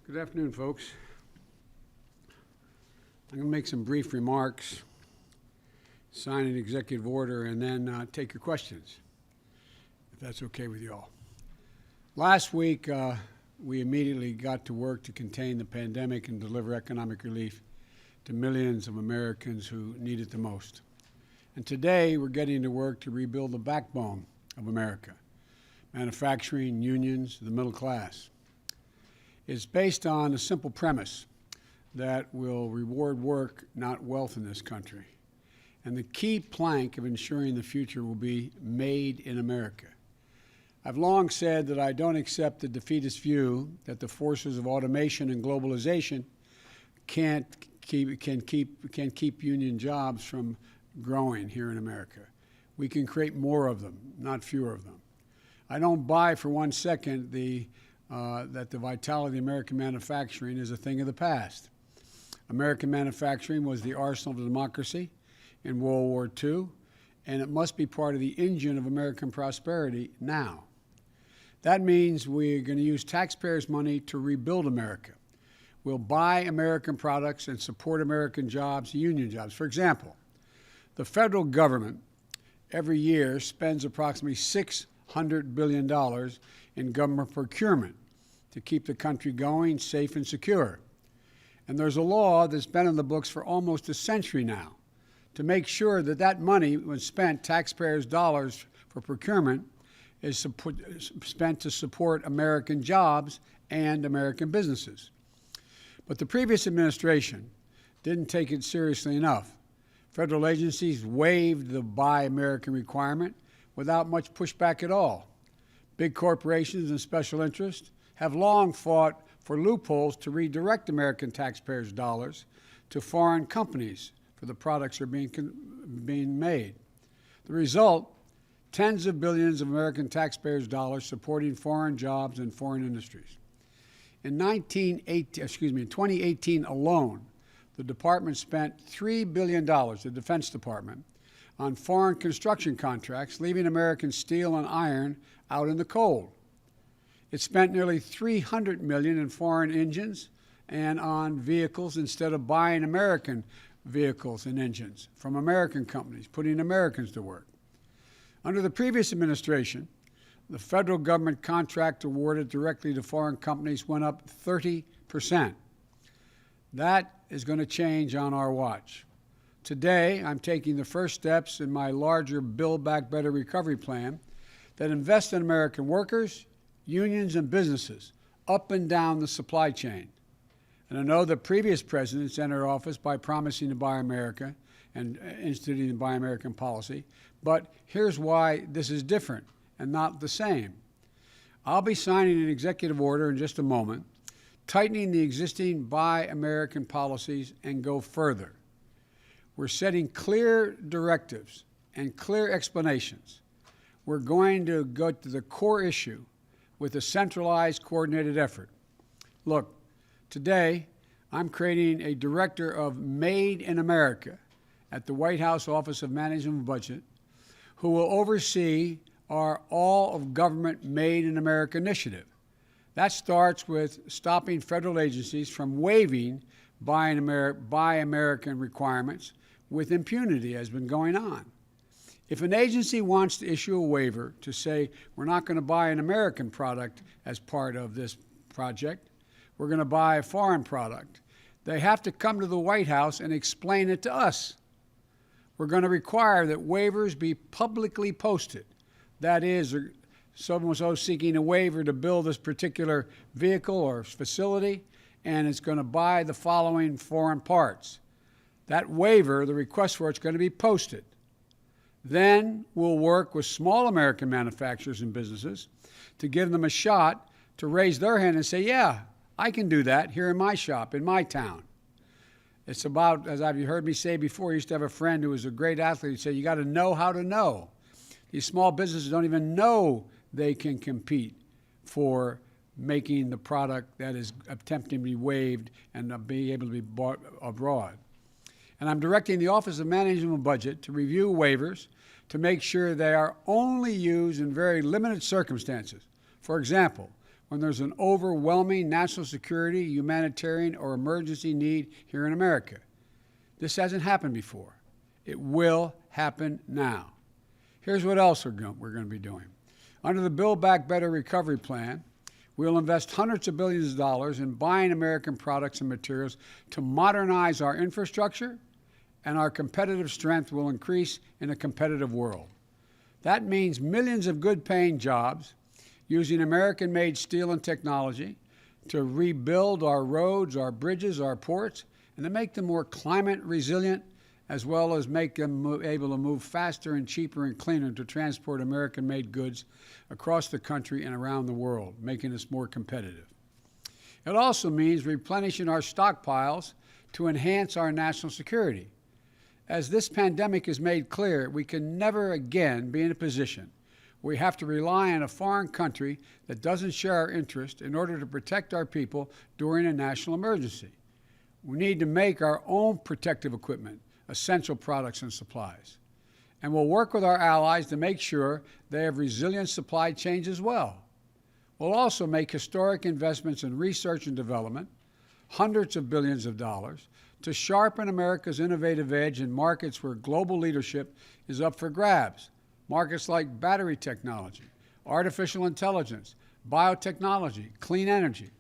Good afternoon, folks. I'm going to make some brief remarks, sign an executive order, and then take your questions, if that's okay with you all. Last week, we immediately got to work to contain the pandemic and deliver economic relief to millions of Americans who need it the most. And today, we're getting to work to rebuild the backbone of America: manufacturing, unions, the middle class. It's based on a simple premise that will reward work, not wealth, in this country. And the key plank of ensuring the future will be made in America. I've long said that I don't accept the defeatist view that the forces of automation and globalization can keep union jobs from growing here in America. We can create more of them, not fewer of them. I don't buy for 1 second that the vitality of American manufacturing is a thing of the past. American manufacturing was the arsenal of democracy in World War II, and it must be part of the engine of American prosperity now. That means we're going to use taxpayers' money to rebuild America. We'll buy American products and support American jobs, union jobs. For example, the federal government every year spends approximately $600 billion in government procurement to keep the country going, safe and secure. And there's a law that's been in the books for almost a century now to make sure that that money, when spent, taxpayers' dollars for procurement, is spent to support American jobs and American businesses. But the previous administration didn't take it seriously enough. Federal agencies waived the Buy American requirement without much pushback at all. Big corporations and special interests have long fought for loopholes to redirect American taxpayers' dollars to foreign companies for the products that are being made. The result, tens of billions of American taxpayers' dollars supporting foreign jobs and foreign industries. In 2018 alone, the department spent $3 billion, the Defense Department, on foreign construction contracts, leaving American steel and iron out in the cold. It spent nearly $300 million in foreign engines and on vehicles instead of buying American vehicles and engines from American companies, putting Americans to work. Under the previous administration, the federal government contract awarded directly to foreign companies went up 30%. That is going to change on our watch. Today, I'm taking the first steps in my larger Build Back Better recovery plan that invests in American workers, unions, and businesses up and down the supply chain. And I know that previous presidents entered office by promising to buy America and instituting the Buy American policy, but here's why this is different and not the same. I'll be signing an executive order in just a moment, tightening the existing Buy American policies and go further. We're setting clear directives and clear explanations. We're going to go to the core issue with a centralized, coordinated effort. Look, today I'm creating a director of Made in America at the White House Office of Management and Budget, who will oversee our All of Government Made in America initiative. That starts with stopping federal agencies from waiving Buy American requirements with impunity, as has been going on. If an agency wants to issue a waiver to say we're not going to buy an American product as part of this project, we're going to buy a foreign product, they have to come to the White House and explain it to us. We're going to require that waivers be publicly posted. That is, someone seeking a waiver to build this particular vehicle or facility, and it's going to buy the following foreign parts. That waiver, the request for it, is going to be posted. Then we'll work with small American manufacturers and businesses to give them a shot to raise their hand and say, yeah, I can do that here in my shop, in my town. It's about, as you've heard me say before, I used to have a friend who was a great athlete who said, you got to know how to know. These small businesses don't even know they can compete for making the product that is attempting to be waived and be able to be bought abroad. And I'm directing the Office of Management and Budget to review waivers to make sure they are only used in very limited circumstances. For example, when there's an overwhelming national security, humanitarian, or emergency need here in America. This hasn't happened before. It will happen now. Here's what else we're going to be doing. Under the Build Back Better recovery plan, we'll invest hundreds of billions of dollars in buying American products and materials to modernize our infrastructure, and our competitive strength will increase in a competitive world. That means millions of good-paying jobs using American-made steel and technology to rebuild our roads, our bridges, our ports, and to make them more climate resilient, as well as make them able to move faster and cheaper and cleaner to transport American-made goods across the country and around the world, making us more competitive. It also means replenishing our stockpiles to enhance our national security. As this pandemic has made clear, we can never again be in a position where we have to rely on a foreign country that doesn't share our interest in order to protect our people during a national emergency. We need to make our own protective equipment, essential products and supplies. And we'll work with our allies to make sure they have resilient supply chains as well. We'll also make historic investments in research and development, hundreds of billions of dollars, to sharpen America's innovative edge in markets where global leadership is up for grabs. Markets like battery technology, artificial intelligence, biotechnology, clean energy.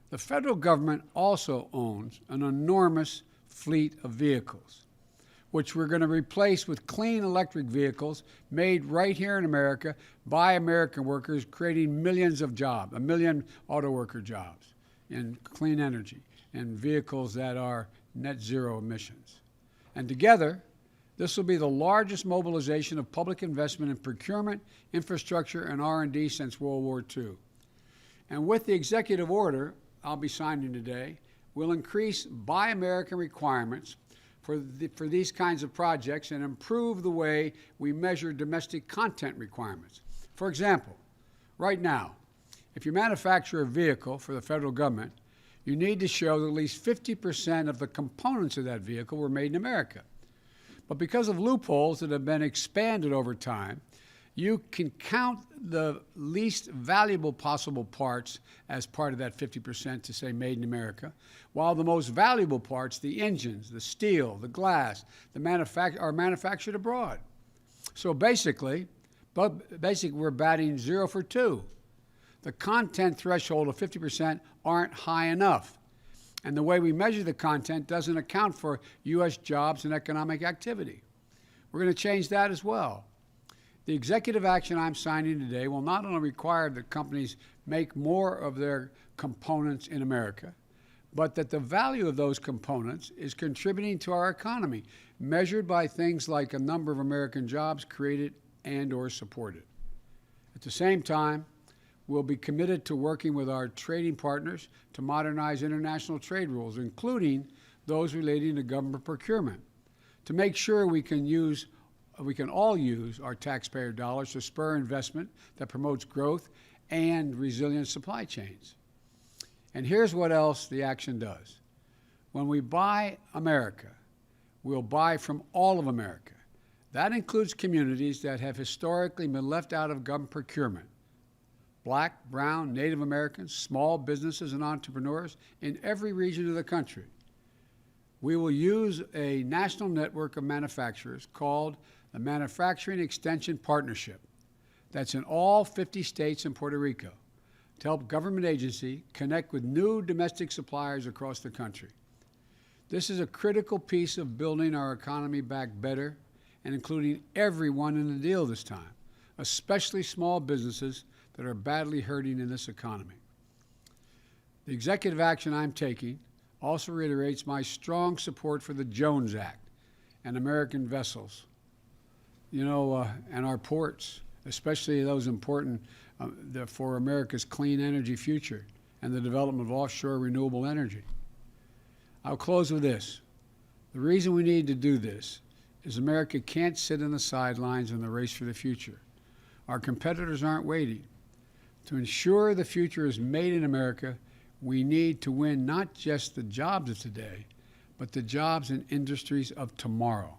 The federal government also owns an enormous fleet of vehicles, which we're going to replace with clean electric vehicles made right here in America by American workers, creating millions of jobs, 1 million auto worker jobs in clean energy and vehicles that are net zero emissions. And together, this will be the largest mobilization of public investment in procurement, infrastructure, and R&D since World War II. And with the executive order I'll be signing today, we'll increase Buy American requirements for these kinds of projects and improve the way we measure domestic content requirements. For example, right now, if you manufacture a vehicle for the federal government, you need to show that at least 50% of the components of that vehicle were made in America. But because of loopholes that have been expanded over time, you can count the least valuable possible parts as part of that 50% to say made in America, while the most valuable parts, the engines, the steel, the glass, are manufactured abroad. So basically, we're batting 0 for 2. The content threshold of 50% aren't high enough. And the way we measure the content doesn't account for U.S. jobs and economic activity. We're going to change that as well. The executive action I'm signing today will not only require that companies make more of their components in America, but that the value of those components is contributing to our economy, measured by things like a number of American jobs created and or supported. At the same time, we'll be committed to working with our trading partners to modernize international trade rules, including those relating to government procurement, to make sure we can all use our taxpayer dollars to spur investment that promotes growth and resilient supply chains. And here's what else the action does. When we buy America, we'll buy from all of America. That includes communities that have historically been left out of government procurement. Black, brown, Native Americans, small businesses and entrepreneurs in every region of the country. We will use a national network of manufacturers called the Manufacturing Extension Partnership that's in all 50 states and Puerto Rico to help government agencies connect with new domestic suppliers across the country. This is a critical piece of building our economy back better and including everyone in the deal this time, especially small businesses that are badly hurting in this economy. The executive action I'm taking also reiterates my strong support for the Jones Act and American vessels, and our ports, especially those important for America's clean energy future and the development of offshore renewable energy. I'll close with this. The reason we need to do this is America can't sit in the sidelines in the race for the future. Our competitors aren't waiting. To ensure the future is made in America, we need to win not just the jobs of today, but the jobs and industries of tomorrow.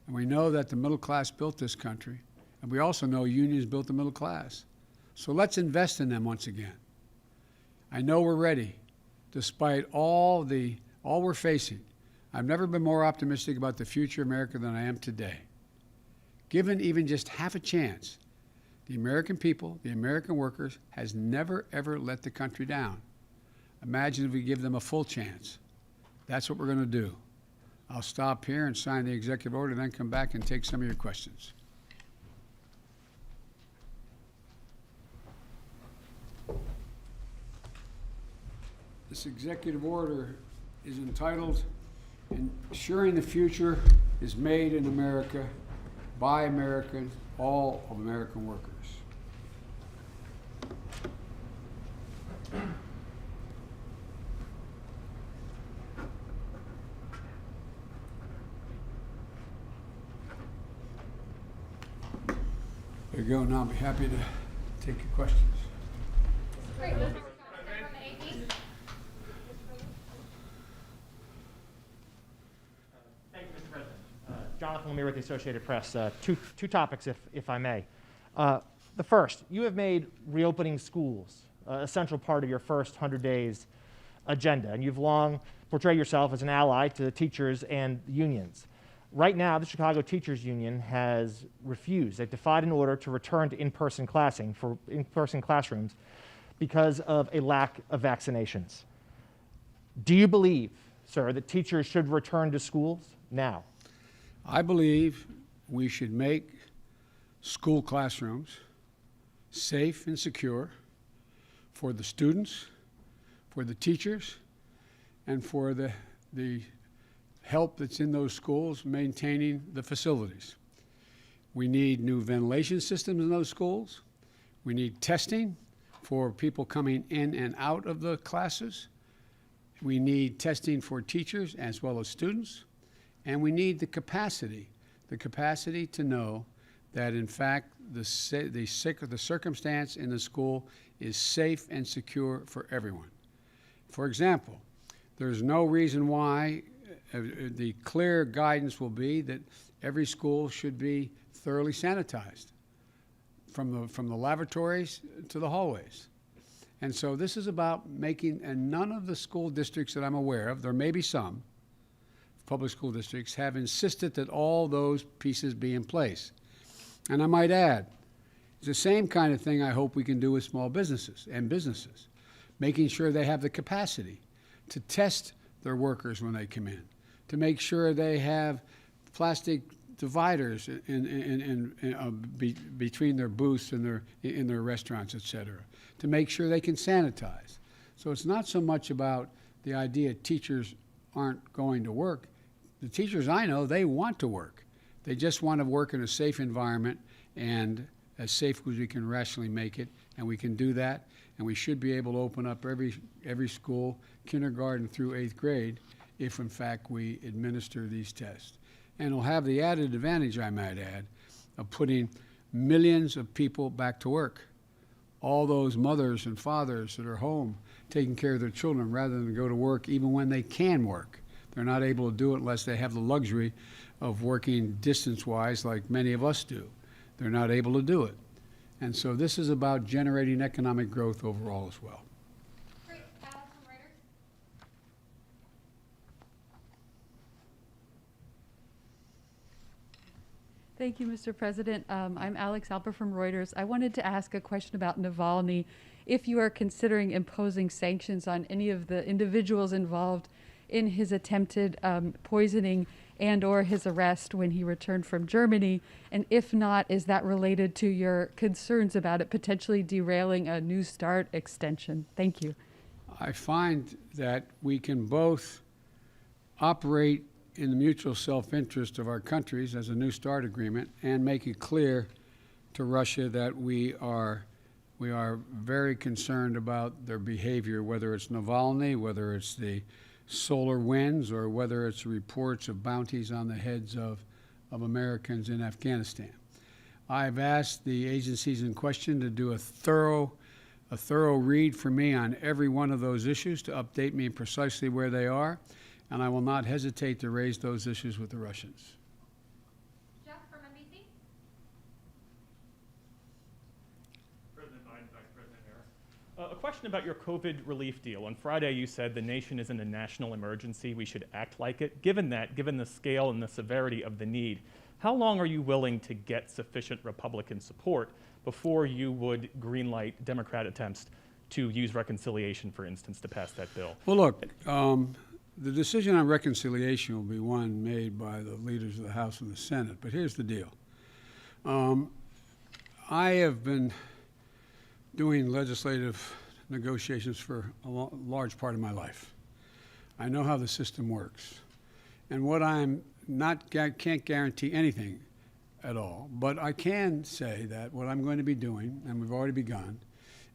And we know that the middle class built this country, and we also know unions built the middle class. So let's invest in them once again. I know we're ready, despite all we're facing. I've never been more optimistic about the future of America than I am today. Given even just half a chance, the American people, the American workers, has never, ever let the country down. Imagine if we give them a full chance. That's what we're going to do. I'll stop here and sign the executive order, then come back and take some of your questions. This executive order is entitled, "Ensuring the Future is Made in America by Americans, all of American workers." There you go. Now I'll be happy to take your questions. Great. From the AP. Thank you, Mr. President. Jonathan Lemire with the Associated Press. Two topics, if I may. The first, you have made reopening schools a central part of your first 100 days agenda, and you've long portrayed yourself as an ally to the teachers and the unions. Right now, the Chicago Teachers Union has refused. They've defied an order to return to in-person classrooms because of a lack of vaccinations. Do you believe, sir, that teachers should return to schools now? I believe we should make school classrooms safe and secure for the students, for the teachers, and for the help that's in those schools maintaining the facilities. We need new ventilation systems in those schools. We need testing for people coming in and out of the classes. We need testing for teachers as well as students. And we need the capacity to know that, in fact, the circumstance in the school is safe and secure for everyone. For example, there's no reason why the clear guidance will be that every school should be thoroughly sanitized from the lavatories to the hallways. And so this is about making, and none of the school districts that I'm aware of, there may be some, public school districts, have insisted that all those pieces be in place. And I might add, it's the same kind of thing I hope we can do with small businesses and businesses, making sure they have the capacity to test their workers when they come in, to make sure they have plastic dividers between their booths and in their restaurants, et cetera, to make sure they can sanitize. So it's not so much about the idea teachers aren't going to work. The teachers I know, they want to work. They just want to work in a safe environment, and as safe as we can rationally make it, and we can do that, and we should be able to open up every school, kindergarten through 8th grade, if in fact we administer these tests. And it'll have the added advantage, I might add, of putting millions of people back to work. All those mothers and fathers that are home taking care of their children rather than go to work even when they can work. They're not able to do it unless they have the luxury of working distance-wise like many of us do. They're not able to do it. And so this is about generating economic growth overall as well. Great. Alex from Reuters. Thank you, Mr. President. I'm Alex Alper from Reuters. I wanted to ask a question about Navalny. If you are considering imposing sanctions on any of the individuals involved in his attempted poisoning and or his arrest when he returned from Germany, and if not, is that related to your concerns about it potentially derailing a New START extension? Thank you. I find that we can both operate in the mutual self-interest of our countries as a New START agreement and make it clear to Russia that we are very concerned about their behavior, whether it's Navalny, whether it's the solar winds, or whether it's reports of bounties on the heads of Americans in Afghanistan. I've asked the agencies in question to do a thorough read for me on every one of those issues, to update me precisely where they are, and I will not hesitate to raise those issues with the Russians. Jeff from NBC. President Biden, question about your COVID relief deal. On Friday, you said the nation is in a national emergency. We should act like it. Given the scale and the severity of the need, how long are you willing to get sufficient Republican support before you would greenlight Democrat attempts to use reconciliation, for instance, to pass that bill? Well, look, the decision on reconciliation will be one made by the leaders of the House and the Senate. But here's the deal. I have been doing legislative negotiations for a large part of my life. I know how the system works. And what I'm not, can't guarantee anything at all, but I can say that what I'm going to be doing, and we've already begun,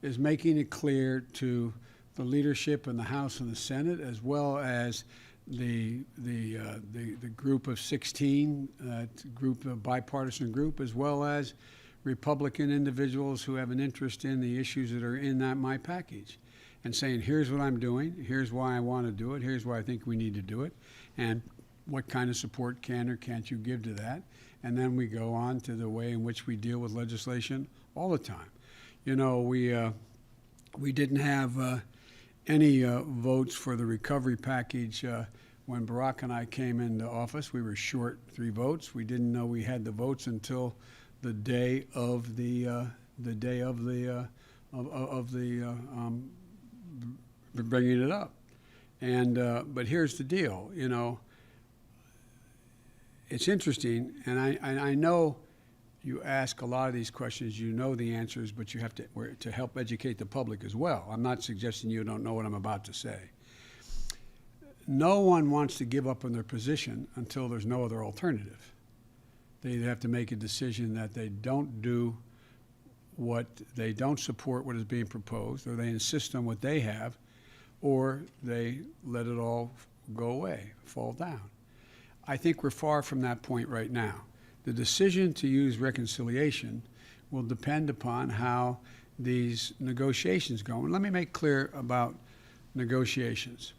is making it clear to the leadership in the House and the Senate, as well as the group of 16, bipartisan group, as well as Republican individuals who have an interest in the issues that are in my package, and saying, here's what I'm doing, here's why I want to do it, here's why I think we need to do it, and what kind of support can or can't you give to that. And then we go on to the way in which we deal with legislation all the time. You know, we didn't have any votes for the recovery package when Barack and I came into office. We were short 3 votes. We didn't know we had the votes until the day of bringing it up. And but here's the deal. You know, it's interesting, and I know you ask a lot of these questions, you know the answers, but you have to help educate the public as well. I'm not suggesting you don't know what I'm about to say. No one wants to give up on their position until there's no other alternative. They either have to make a decision that they don't support what is being proposed, or they insist on what they have, or they let it all go away, fall down. I think we're far from that point right now. The decision to use reconciliation will depend upon how these negotiations go. And let me make clear about negotiations.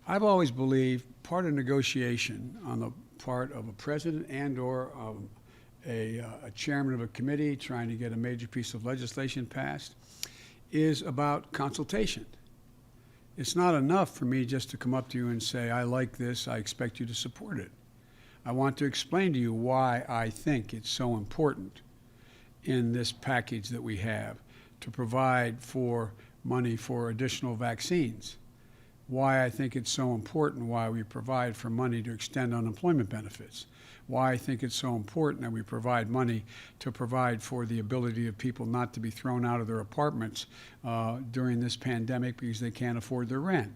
I've always believed part of negotiation on the part of a president and or a chairman of a committee trying to get a major piece of legislation passed is about consultation. It's not enough for me just to come up to you and say, I like this, I expect you to support it. I want to explain to you why I think it's so important in this package that we have to provide for money for additional vaccines, why I think it's so important why we provide for money to extend unemployment benefits, why I think it's so important that we provide money to provide for the ability of people not to be thrown out of their apartments during this pandemic because they can't afford their rent.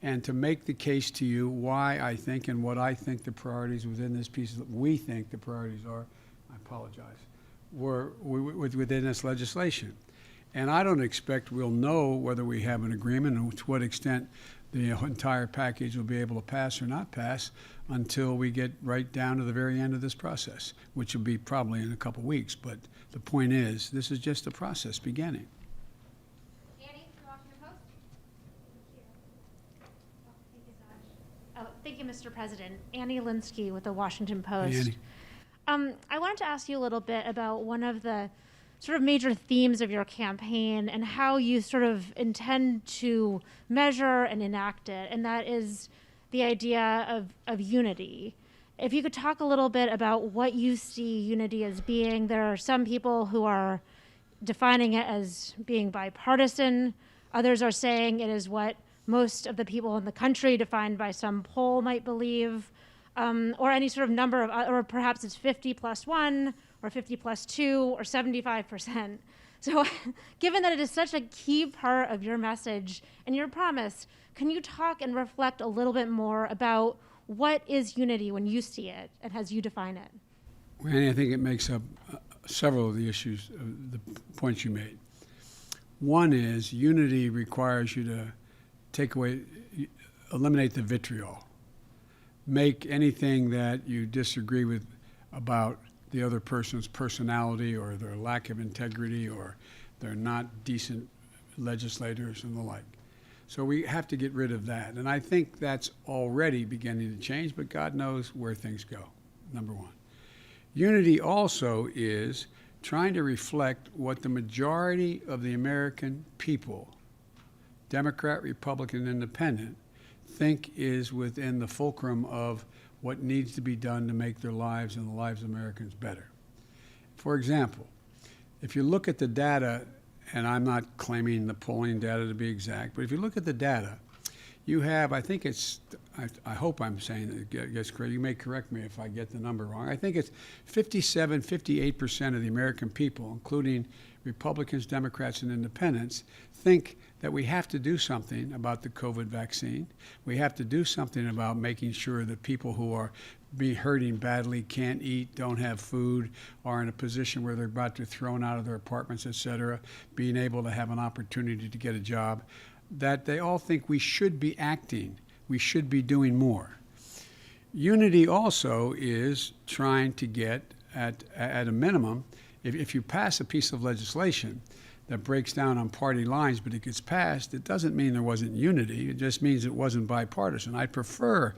And to make the case to you why I think and what I think the priorities within this piece, we think the priorities are, I apologize, were within this legislation. And I don't expect we'll know whether we have an agreement and to what extent the entire package will be able to pass or not pass until we get right down to the very end of this process, which will be probably in a couple weeks. But the point is, this is just a process beginning. Annie from the Washington Post. Thank you, Mr. President. Annie Linsky with the Washington Post. Annie. I wanted to ask you a little bit about one of the sort of major themes of your campaign and how you sort of intend to measure and enact it, and that is the idea of unity. If you could talk a little bit about what you see unity as being. There are some people who are defining it as being bipartisan. Others are saying it is what most of the people in the country, defined by some poll, might believe, or any sort of number of, or perhaps it's 50 plus 1, or 50 plus 2, or 75%. So given that it is such a key part of your message and your promise, can you talk and reflect a little bit more about what is unity when you see it and as you define it? Well, Annie, I think it makes up several of the issues, the points you made. One is unity requires you to eliminate the vitriol. Make anything that you disagree with about the other person's personality or their lack of integrity or they're not decent legislators and the like. So we have to get rid of that. And I think that's already beginning to change, but God knows where things go, number one. Unity also is trying to reflect what the majority of the American people Democrat, Republican, Independent, think is within the fulcrum of what needs to be done to make their lives and the lives of Americans better. For example, if you look at the data, and I'm not claiming the polling data to be exact, but if you look at the data, you have, I think it's, I hope I'm saying it gets correct. You may correct me if I get the number wrong. I think it's 57, 58% of the American people, including Republicans, Democrats, and Independents, think that we have to do something about the COVID vaccine. We have to do something about making sure that people who are hurting badly, can't eat, don't have food, are in a position where they're about to be thrown out of their apartments, et cetera, being able to have an opportunity to get a job, that they all think we should be acting. We should be doing more. Unity also is trying to get, at a minimum, if you pass a piece of legislation that breaks down on party lines, but it gets passed, it doesn't mean there wasn't unity. It just means it wasn't bipartisan. I prefer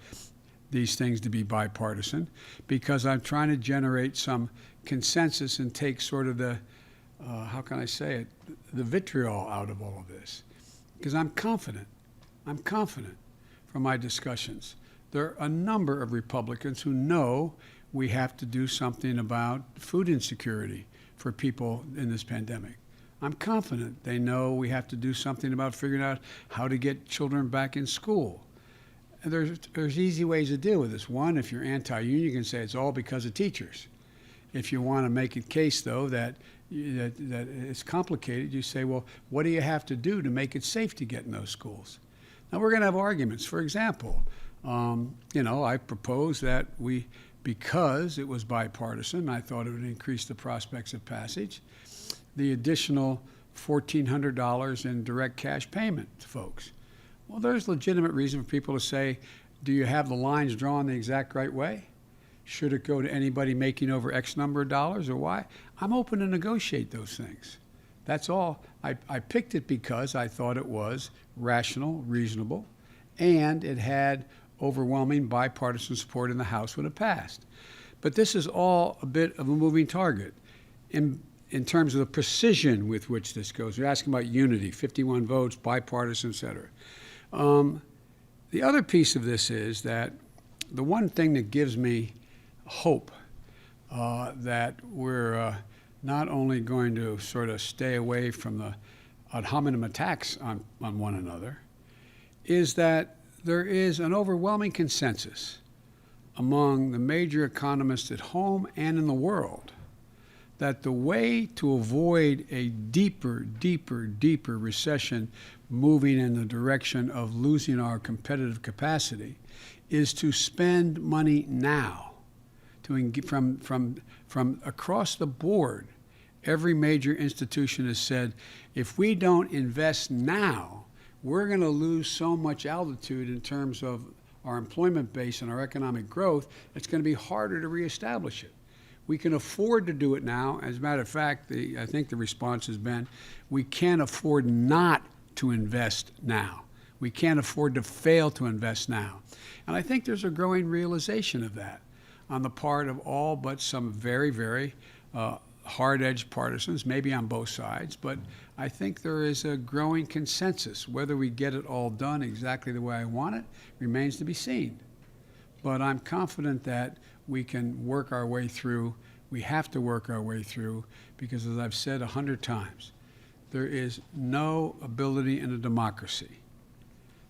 these things to be bipartisan because I'm trying to generate some consensus and take sort of the, how can I say it, the vitriol out of all of this. Because I'm confident from my discussions. There are a number of Republicans who know we have to do something about food insecurity for people in this pandemic. I'm confident they know we have to do something about figuring out how to get children back in school. And there's easy ways to deal with this. One, if you're anti-union, you can say it's all because of teachers. If you want to make a case, though, that it's complicated, you say, well, what do you have to do to make it safe to get in those schools? Now, we're going to have arguments. For example, I propose that because it was bipartisan, I thought it would increase the prospects of passage, the additional $1,400 in direct cash payment to folks. Well, there's legitimate reason for people to say, do you have the lines drawn the exact right way? Should it go to anybody making over X number of dollars or why? I'm open to negotiate those things. That's all. I picked it because I thought it was rational, reasonable, and it had overwhelming bipartisan support in the House when it passed. But this is all a bit of a moving target in terms of the precision with which this goes. You're asking about unity, 51 votes, bipartisan, et cetera. The other piece of this is that the one thing that gives me hope that we're not only going to sort of stay away from the ad hominem attacks on one another is that there is an overwhelming consensus among the major economists at home and in the world that the way to avoid a deeper recession moving in the direction of losing our competitive capacity is to spend money now. From across the board, every major institution has said, if we don't invest now, we're going to lose so much altitude in terms of our employment base and our economic growth, it's going to be harder to reestablish it. We can afford to do it now. As a matter of fact, I think the response has been, we can't afford not to invest now. We can't afford to fail to invest now. And I think there's a growing realization of that on the part of all but some very hard-edged partisans, maybe on both sides, but I think there is a growing consensus. Whether we get it all done exactly the way I want it remains to be seen. But I'm confident that we can work our way through. We have to work our way through because, as I've said 100 times, there is no ability in a democracy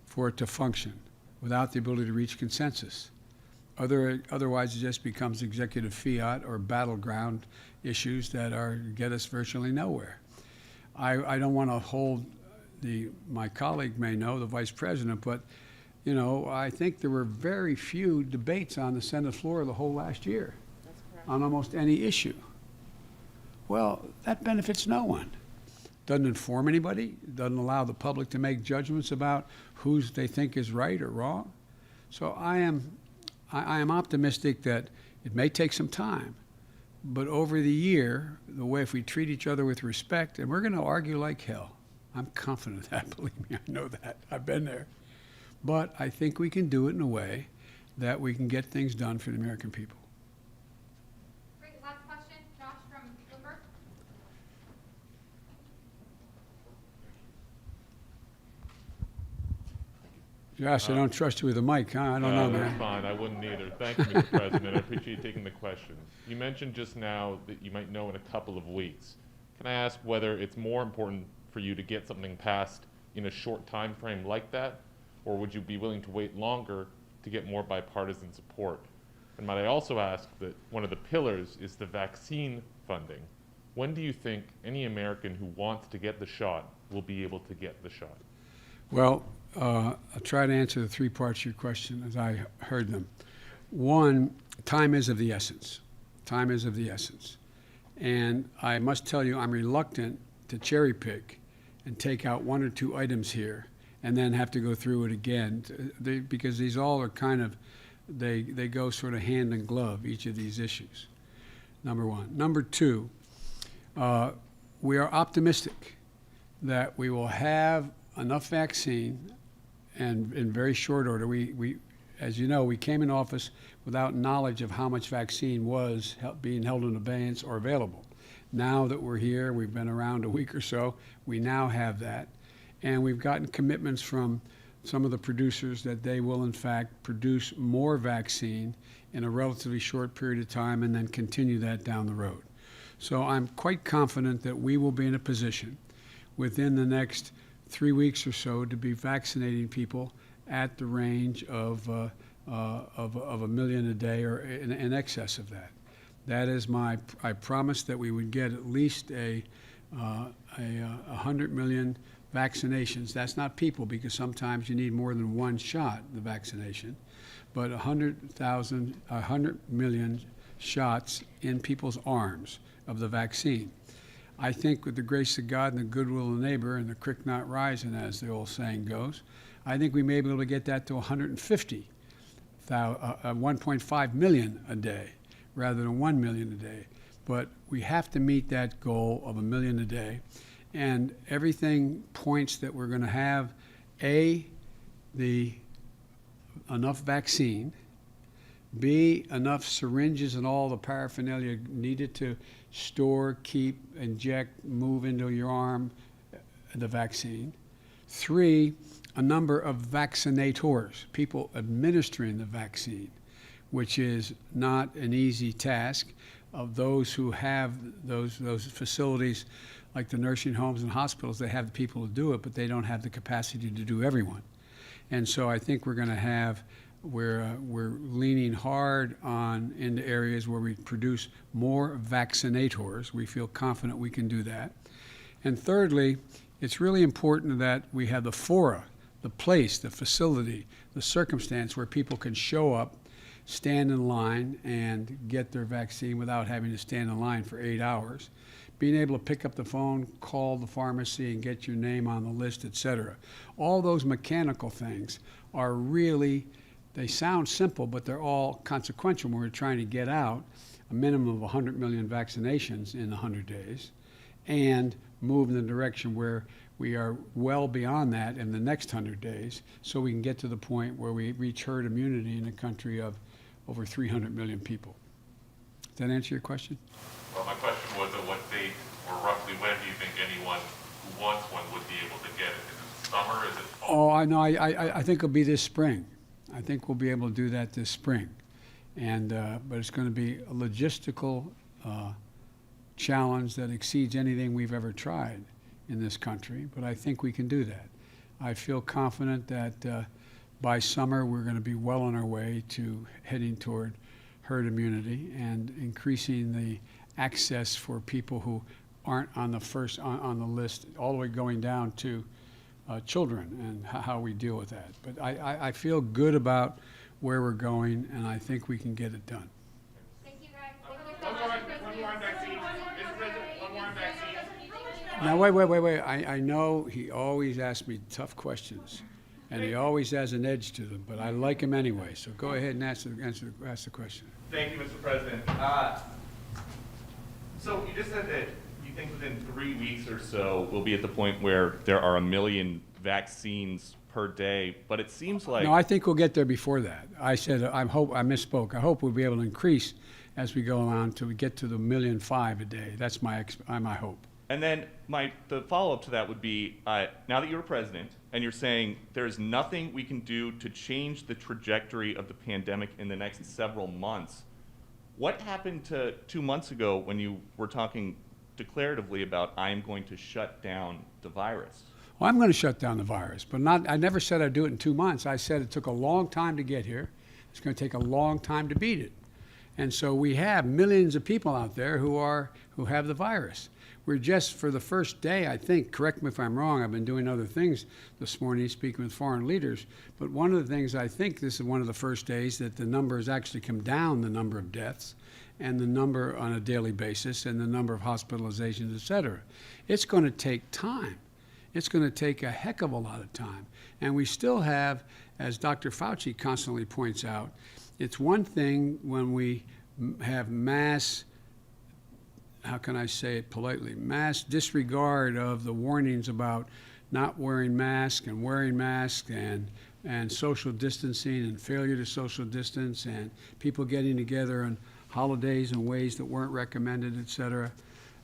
for it to function without the ability to reach consensus. Otherwise, it just becomes executive fiat or battleground issues that get us virtually nowhere. I don't want to hold my colleague may know, the vice president, but I think there were very few debates on the Senate floor the whole last year on almost any issue. Well, that benefits no one. Doesn't inform anybody, doesn't allow the public to make judgments about who they think is right or wrong. So I am optimistic that it may take some time, but over the year, the way if we treat each other with respect, and we're going to argue like hell. I'm confident of that, believe me, I know that. I've been there. But I think we can do it in a way that we can get things done for the American people. Great. Last question, Josh from Bloomberg. Josh, I don't trust you with a mic, huh? I don't know, That's man. fine. I wouldn't either. Thank you, Mr. President. I appreciate you taking the question. You mentioned just now that you might know in a couple of weeks. Can I ask whether it's more important for you to get something passed in a short time frame like that, or would you be willing to wait longer to get more bipartisan support? And might I also ask that one of the pillars is the vaccine funding. When do you think any American who wants to get the shot will be able to get the shot? Well, I'll try to answer the three parts of your question as I heard them. One, time is of the essence. Time is of the essence. And I must tell you, I'm reluctant to cherry pick and take out one or two items here and then have to go through it again because these all are kind of, they go sort of hand in glove, each of these issues. Number one. Number two, we are optimistic that we will have enough vaccine, and in very short order. We, as you know, we came in office without knowledge of how much vaccine was being held in abeyance or available. Now that we're here, we've been around a week or so, we now have that. And we've gotten commitments from some of the producers that they will, in fact, produce more vaccine in a relatively short period of time and then continue that down the road. So I'm quite confident that we will be in a position within the next 3 weeks or so to be vaccinating people at the range of 1 million a day or in excess of that. That is I promised that we would get at least 100 million vaccinations. That's not people, because sometimes you need more than one shot, the vaccination, but 100 million shots in people's arms of the vaccine. I think with the grace of God and the goodwill of the neighbor and the creek not rising, as the old saying goes, I think we may be able to get that to 1.5 million a day rather than 1 million a day. But we have to meet that goal of 1 million a day. And everything points that we're going to have, enough vaccine, B, enough syringes and all the paraphernalia needed to store, keep, inject, move into your arm the vaccine. 3, a number of vaccinators, people administering the vaccine, which is not an easy task. Of those who have those facilities, like the nursing homes and hospitals, they have the people to do it, but they don't have the capacity to do everyone. And so I think we're going to have, we're leaning hard on into areas where we produce more vaccinators. We feel confident we can do that. And thirdly, it's really important that we have the fora, the place, the facility, the circumstance where people can show up, stand in line, and get their vaccine without having to stand in line for 8 hours. Being able to pick up the phone, call the pharmacy, and get your name on the list, et cetera. All those mechanical things are really, they sound simple, but they're all consequential when we're trying to get out a minimum of 100 million vaccinations in 100 days and move in the direction where we are well beyond that in the next 100 days, so we can get to the point where we reach herd immunity in a country of over 300 million people. Does that answer your question? Well, my question was at what date or roughly when do you think anyone who wants one would be able to get it? Is it summer? Is it fall? Oh, I know. I think it'll be this spring. I think we'll be able to do that this spring. And but it's going to be a logistical challenge that exceeds anything we've ever tried in this country. But I think we can do that. I feel confident that by summer we're going to be well on our way to heading toward herd immunity and increasing the access for people who aren't on the first on the list, all the way going down to children, and how we deal with that. But I feel good about where we're going, and I think we can get it done. Thank you, guys. One more on vaccine. Mr. President, one more on vaccine. Now, wait. I know he always asks me tough questions, and he always has an edge to them, but I like him anyway. So go ahead and ask the question. Thank you, Mr. President. So you just said that you think within 3 weeks or so we'll be at the point where there are 1 million vaccines per day, but it seems like... No, I think we'll get there before that. I said, I misspoke. I hope we'll be able to increase as we go on till we get to the 1.5 million a day. That's my hope. And then the follow-up to that would be, now that you're president, and you're saying there's nothing we can do to change the trajectory of the pandemic in the next several months. What happened to 2 months ago when you were talking declaratively about I'm going to shut down the virus? Well, I'm going to shut down the virus, but I never said I'd do it in 2 months. I said it took a long time to get here. It's going to take a long time to beat it. And so we have millions of people out there who have the virus. We're just, for the first day, I think, correct me if I'm wrong, I've been doing other things this morning, speaking with foreign leaders, but one of the things I think this is one of the first days that the number has actually come down, the number of deaths and the number on a daily basis and the number of hospitalizations, et cetera. It's going to take time. It's going to take a heck of a lot of time. And we still have, as Dr. Fauci constantly points out, it's one thing when we have mass, how can I say it politely, mass disregard of the warnings about not wearing masks and social distancing and failure to social distance and people getting together on holidays in ways that weren't recommended, et cetera.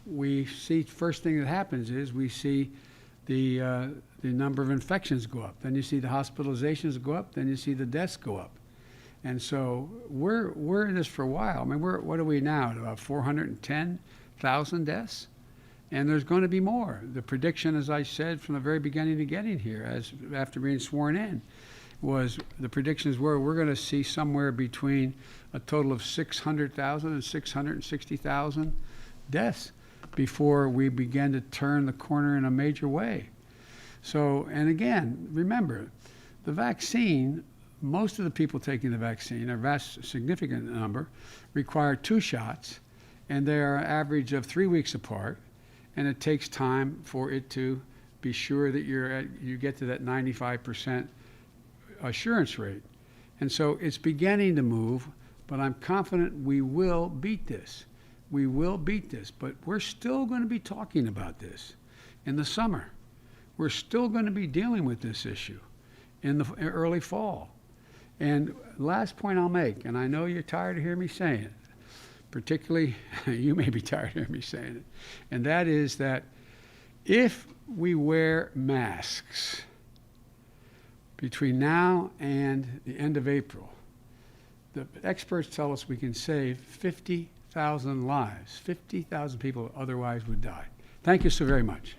We see, first thing that happens is we see the number of infections go up. Then you see the hospitalizations go up. Then you see the deaths go up. And so we're in this for a while. I mean, what are we now at about 410,000 deaths? And there's going to be more. The prediction, as I said from the very beginning of getting here, after being sworn in, was the predictions were we're going to see somewhere between a total of 600,000 and 660,000 deaths before we begin to turn the corner in a major way. So, and again, remember, the vaccine, most of the people taking the vaccine, a vast significant number, require 2 shots, and they are an average of 3 weeks apart, and it takes time for it to be sure that you get to that 95% assurance rate. And so it's beginning to move, but I'm confident we will beat this. We will beat this, but we're still going to be talking about this in the summer. We're still going to be dealing with this issue in the early fall. And last point I'll make, and I know you're tired of hearing me saying it, particularly you may be tired of hearing me saying it, and that is that if we wear masks between now and the end of April, the experts tell us we can save 50,000 lives. 50,000 people otherwise would die. Thank you so very much.